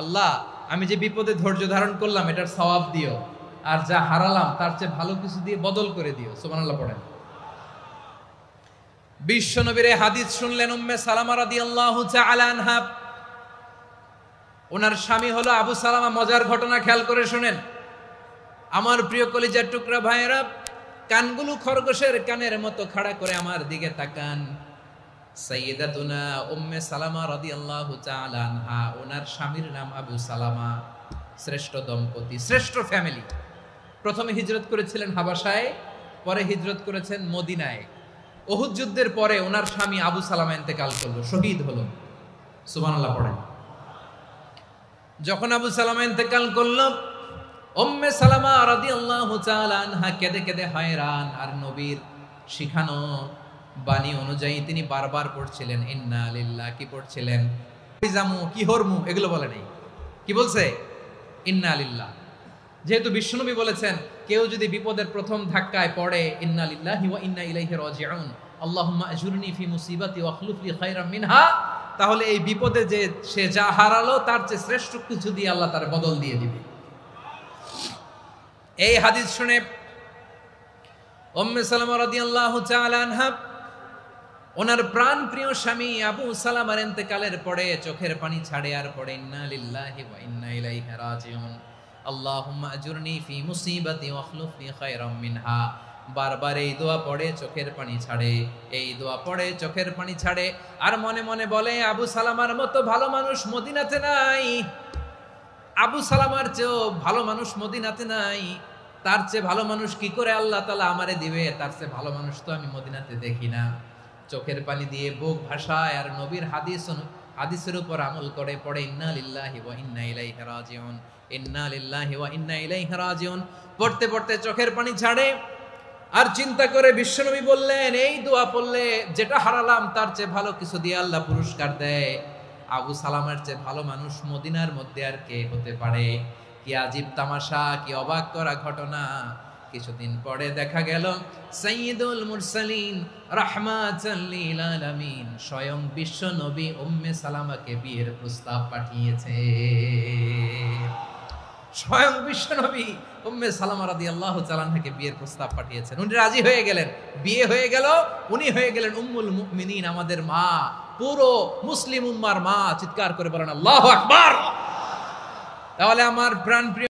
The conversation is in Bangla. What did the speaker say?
আল্লাহ আমি যে বিপদে ধৈর্য ধারণ করলাম এটার সওয়াব দিও, আর যা হারালাম তার চেয়ে ভালো কিছু দিয়ে বদল করে দিও। সুবহানাল্লাহ পড়েন। বিশ্ব নবীর হাদিস শুনলেন উম্মে সালামা রাদিয়াল্লাহু তাআলা আনহা। ওনার স্বামী হলো আবু সালামা। মজার ঘটনা খেয়াল করে শুনেন আমার প্রিয় কলিজার টুকরা ভাইয়েরা। কানগুলো খরগোশের কানের মতো খাড়া করে আমার দিকে তাকান। সাইয়্যিদাতুনা উম্মে সালামা রাদিয়াল্লাহু তাআলা আনহা, ওনার স্বামীর নাম আবু সালামা। শ্রেষ্ঠ দম্পতি, শ্রেষ্ঠ ফ্যামিলি। প্রথমে হিজরত করেছিলেন হাবাসায়, পরে হিজরত করেছেন মদিনায়। উহুদ যুদ্ধের পরে ওনার স্বামী আবু সালামা ইন্তেকাল করলো, শহীদ হলো। সুবহানাল্লাহ পড়েন। যখন আবু সালামা ইন্তেকাল করলো, উম্মে সালামা রাদিয়াল্লাহু তাআলা আনহা কেঁদে কেঁদে হয়রান। আর নবীর শিখানো বাণী অনুযায়ী তিনি বারবার পড়ছিলেন ইন্না লিল্লাহ। কি পড়ছিলেন? জামু কি হরমু এগুলো বলে নাই, কি বলছে? ইন্না লিল্লাহ। যেহেতু বিশ্বনবী বলেছেন কেউ যদি বিপদের প্রথম ধাক্কায় পড়ে ইন্না লিল্লাহি ওয়া ইন্না ইলাইহি রাজিউন, আল্লাহুম্মা আজুরনি ফি মুসিবাতি ওয়া আখলুফ লি খায়রাম মিনহা, তাহলে এই বিপদে যে সে যা হারালো তার চেয়ে শ্রেষ্ঠ কিছু দিয়ে আল্লাহ তার বদল দিয়ে দিবে। এই হাদিস শুনে উম্মে সালামা রাদিয়াল্লাহু তাআলা আনহা ওনার প্রাণ প্রিয় স্বামী আবু সালামার ইন্তেকালের পরে চোখের পানি ছাড়ে আর পড়ে ইন্না লিল্লাহি ওয়া ইন্না ইলাইহি রাজিউন, আল্লাহুম্মা আজুরনি ফি মুসিবাতি ওয়া আখলুফ লি খায়রাম মিনহা। বারবার এই দোয়া পড়ে চোখের পানি ছাড়ে, এই দোয়া পড়ে চোখের পানি ছাড়ে। আর মনে মনে বলে আবু সালামার মতো ভালো মানুষ মদিনাতে নাই, আবু সালামার চেয়েও ভালো মানুষ মদিনাতে নাই। তার চেয়ে ভালো মানুষ কি করে আল্লাহ তাআলা আমারে দিবে? তার চেয়ে ভালো মানুষ তো আমি মদিনাতে দেখি না। চোখের পানি দিয়ে বুক ভাসায় আর নবীর হাদিসের উপর আমল করে পড়ে ইন্না লিল্লাহি ওয়া ইন্না ইলাইহি রাজিউন, ইন্না লিল্লাহি ওয়া ইন্না ইলাইহি রাজিউন। পড়তে পড়তে চোখের পানি ছাড়ে আর চিন্তা করে বিশ্বনবী বললেন এই দোয়া পড়লে যেটা হারালাম তার চেয়ে ভালো কিছু দিয়ে আল্লাহ পুরস্কার দেয়। আবু সালামার চেয়ে ভালো মানুষ মদিনার মধ্যে আর কে হতে পারে? কি আজীব তামাশা, কি অবাক করা ঘটনা। কিছুদিন পরে দেখা গেল সাইয়্যিদুল মুরসালিন রাহমাতাল লিল আলামিন স্বয়ং বিশ্ব নবী উম্মে সালামাকে বিয়ের প্রস্তাব পাঠিয়েছে। স্বয়ং বিশ্ব নবী উম্মে সালামা রাদিয়াল্লাহু তাআলা আনহাকে বিয়ের প্রস্তাব পাঠিয়েছেন। উনি রাজি হয়ে গেলেন, বিয়ে হয়ে গেল। উনি হয়ে গেলেন উম্মুল মুমিনিন, আমাদের মা, পুরো মুসলিম উম্মার মা। চিৎকার করে বলেন আল্লাহু আকবার। তাহলে আমার প্রাণ প্রিয়